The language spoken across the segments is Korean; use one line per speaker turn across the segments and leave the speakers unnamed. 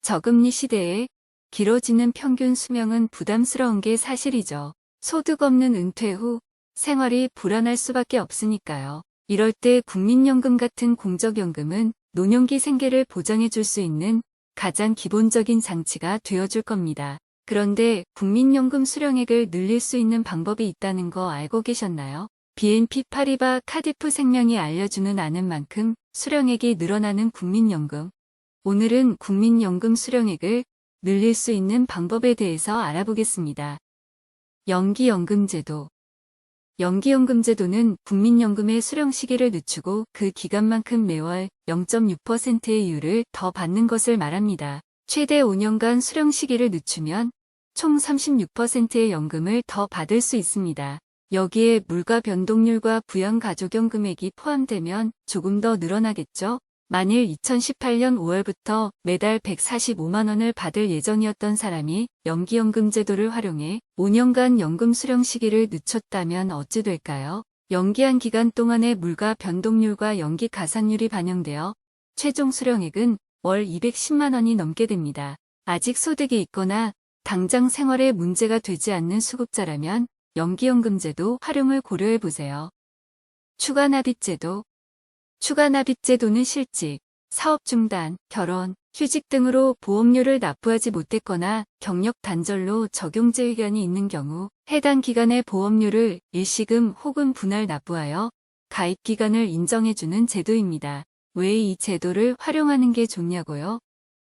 저금리 시대에 길어지는 평균 수명은 부담스러운 게 사실이죠. 소득 없는 은퇴 후 생활이 불안할 수밖에 없으니까요. 이럴 때 국민연금 같은 공적연금은 노년기 생계를 보장해 줄 수 있는 가장 기본적인 장치가 되어줄 겁니다. 그런데 국민연금 수령액을 늘릴 수 있는 방법이 있다는 거 알고 계셨나요? BNP 파리바 카디프 생명이 알려주는 아는 만큼 수령액이 늘어나는 국민연금. 오늘은 국민연금 수령액을 늘릴 수 있는 방법에 대해서 알아보겠습니다. 연기연금제도. 연기연금제도는 국민연금의 수령 시기를 늦추고 그 기간만큼 매월 0.6%의 이율을 더 받는 것을 말합니다. 최대 5년간 수령 시기를 늦추면 총 36%의 연금을 더 받을 수 있습니다. 여기에 물가 변동률과 부양가족연 금액이 포함되면 조금 더 늘어나겠죠? 만일 2018년 5월부터 매달 145만 원을 받을 예정이었던 사람이 연기연금 제도를 활용해 5년간 연금 수령 시기를 늦췄다면 어찌 될까요? 연기한 기간 동안의 물가 변동률과 연기 가산율이 반영되어 최종 수령액은 월 210만 원이 넘게 됩니다. 아직 소득이 있거나 당장 생활에 문제가 되지 않는 수급자라면 연기연금제도 활용을 고려해보세요. 추가납입제도. 추가납입제도는 실직, 사업 중단, 결혼, 휴직 등으로 보험료를 납부하지 못했거나 경력 단절로 적용제 의견이 있는 경우 해당 기간의 보험료를 일시금 혹은 분할 납부하여 가입 기간을 인정해주는 제도입니다. 왜 이 제도를 활용하는 게 좋냐고요?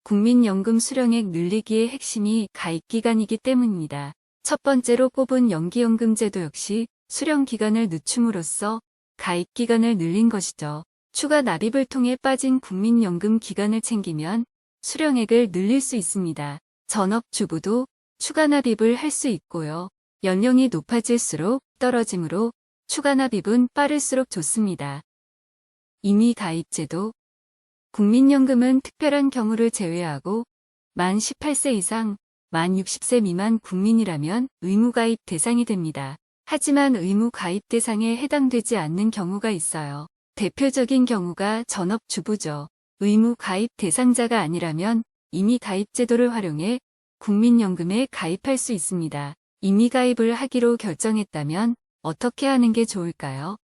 국민연금 수령액 늘리기의 핵심이 가입 기간이기 때문입니다. 첫 번째로 꼽은 연기연금 제도 역시 수령 기간을 늦춤으로써 가입 기간을 늘린 것이죠. 추가 납입을 통해 빠진 국민연금 기간을 챙기면 수령액을 늘릴 수 있습니다. 전업주부도 추가 납입을 할 수 있고요. 연령이 높아질수록 떨어지므로 추가 납입은 빠를수록 좋습니다. 임의 가입제도. 국민연금은 특별한 경우를 제외하고 만 18세 이상, 만 60세 미만 국민이라면 의무가입 대상이 됩니다. 하지만 의무가입 대상에 해당되지 않는 경우가 있어요. 대표적인 경우가 전업주부죠. 의무가입 대상자가 아니라면 임의가입제도를 활용해 국민연금에 가입할 수 있습니다. 임의가입을 하기로 결정했다면 어떻게 하는 게 좋을까요?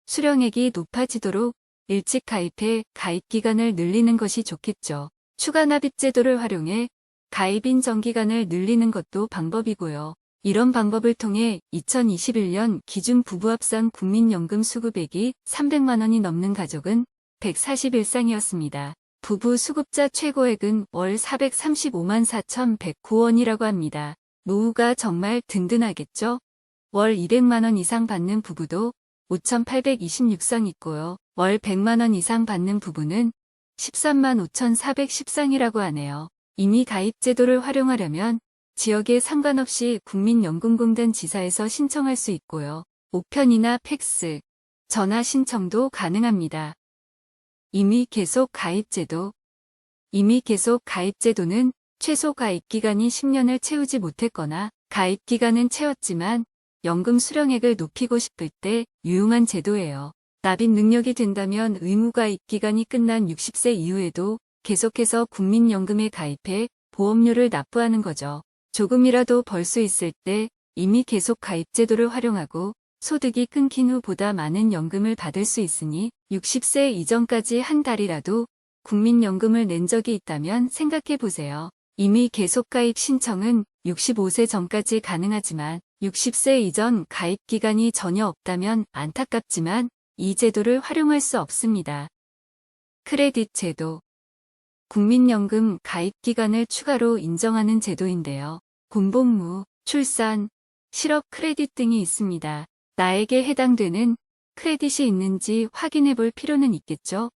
수령액이 높아지도록 일찍 가입해 가입기간을 늘리는 것이 좋겠죠. 추가납입제도를 활용해 가입인 정기간을 늘리는 것도 방법이고요. 이런 방법을 통해 2021년 기준 부부 합산 국민연금 수급액이 300만 원이 넘는 가족은 141쌍이었습니다. 부부 수급자 최고액은 월 435만 4,109원이라고 합니다. 노후가 정말 든든하겠죠? 월 200만 원 이상 받는 부부도 5,826쌍 있고요. 월 100만 원 이상 받는 부부는 13만 5,410쌍이라고 하네요. 임의 가입 제도를 활용하려면 지역에 상관없이 국민연금공단 지사에서 신청할 수 있고요. 우편이나 팩스, 전화 신청도 가능합니다. 임의 계속 가입제도. 임의 계속 가입제도는 최소 가입기간이 10년을 채우지 못했거나 가입기간은 채웠지만 연금 수령액을 높이고 싶을 때 유용한 제도예요. 납입 능력이 된다면 의무가입 기간이 끝난 60세 이후에도 계속해서 국민연금에 가입해 보험료를 납부하는 거죠. 조금이라도 벌 수 있을 때 임의 계속 가입 제도를 활용하고 소득이 끊긴 후 보다 많은 연금을 받을 수 있으니 60세 이전까지 한 달이라도 국민연금을 낸 적이 있다면 생각해 보세요. 임의 계속 가입 신청은 65세 전까지 가능하지만 60세 이전 가입 기간이 전혀 없다면 안타깝지만 이 제도를 활용할 수 없습니다. 크레딧 제도. 국민연금 가입 기간을 추가로 인정하는 제도인데요. 군복무, 출산, 실업 크레딧 등이 있습니다. 나에게 해당되는 크레딧이 있는지 확인해 볼 필요는 있겠죠?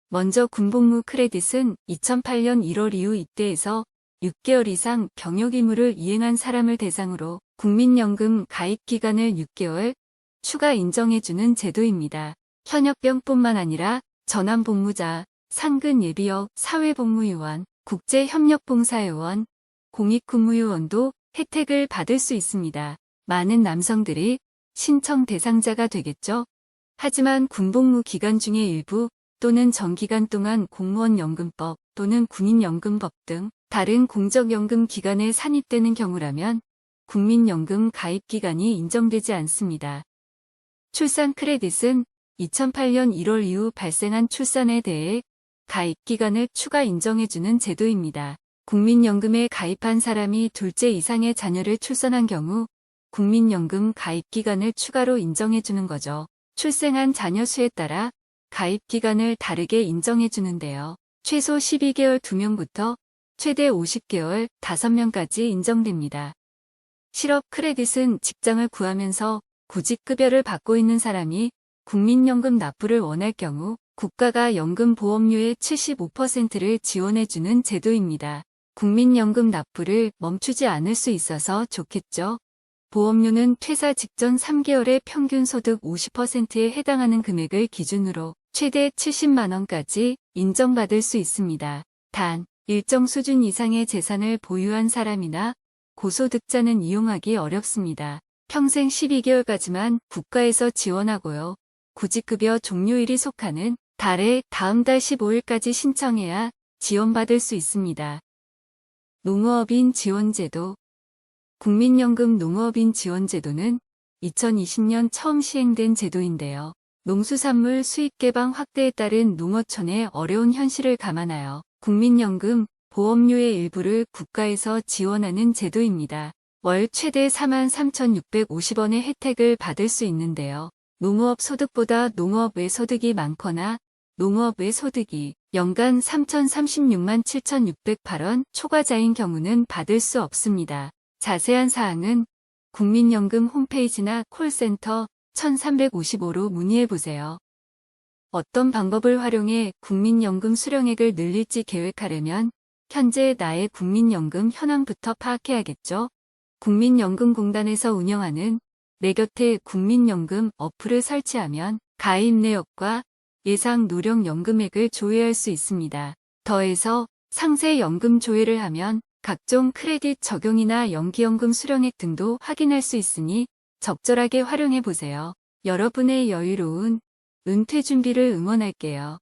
먼저 군복무 크레딧은 2008년 1월 이후 입대해서 6개월 이상 경력 의무를 이행한 사람을 대상으로 국민연금 가입 기간을 6개월 추가 인정해주는 제도입니다. 현역병뿐만 아니라 전환복무자, 상근예비역, 사회복무요원, 국제협력봉사요원, 공익근무요원도 혜택을 받을 수 있습니다. 많은 남성들이 신청 대상자가 되겠죠? 하지만 군복무 기간 중에 일부 또는 정기간 동안 공무원연금법 또는 군인연금법 등 다른 공적연금 기관에 산입되는 경우라면 국민연금 가입기간이 인정되지 않습니다. 출산 크레딧은 2008년 1월 이후 발생한 출산에 대해 가입기간을 추가 인정해주는 제도입니다. 국민연금에 가입한 사람이 둘째 이상의 자녀를 출산한 경우 국민연금 가입기간을 추가로 인정해주는 거죠. 출생한 자녀 수에 따라 가입기간을 다르게 인정해주는데요. 최소 12개월 2명부터 최대 50개월 5명까지 인정됩니다. 실업 크레딧은 직장을 구하면서 구직급여를 받고 있는 사람이 국민연금 납부를 원할 경우 국가가 연금보험료의 75%를 지원해주는 제도입니다. 국민연금 납부를 멈추지 않을 수 있어서 좋겠죠. 보험료는 퇴사 직전 3개월의 평균 소득 50%에 해당하는 금액을 기준으로 최대 70만 원까지 인정받을 수 있습니다. 단, 일정 수준 이상의 재산을 보유한 사람이나 고소득자는 이용하기 어렵습니다. 평생 12개월까지만 국가에서 지원하고요. 구직급여 종료일이 속하는 달의 다음 달 15일까지 신청해야 지원받을 수 있습니다. 농어업인 지원제도. 국민연금 농어업인 지원제도는 2020년 처음 시행된 제도인데요. 농수산물 수입 개방 확대에 따른 농어촌의 어려운 현실을 감안하여 국민연금 보험료의 일부를 국가에서 지원하는 제도입니다. 월 최대 43,650원의 혜택을 받을 수 있는데요. 농업 소득보다 농업 외 소득이 많거나 농업 외 소득이 연간 3,036만 7,608원 초과자인 경우는 받을 수 없습니다. 자세한 사항은 국민연금 홈페이지나 콜센터 1355로 문의해보세요. 어떤 방법을 활용해 국민연금 수령액을 늘릴지 계획하려면 현재 나의 국민연금 현황부터 파악해야겠죠. 국민연금공단에서 운영하는 내 곁에 국민연금 어플을 설치하면 가입 내역과 예상 노령연금액을 조회할 수 있습니다. 더해서 상세 연금 조회를 하면 각종 크레딧 적용이나 연기연금 수령액 등도 확인할 수 있으니 적절하게 활용해 보세요. 여러분의 여유로운 은퇴 준비를 응원할게요.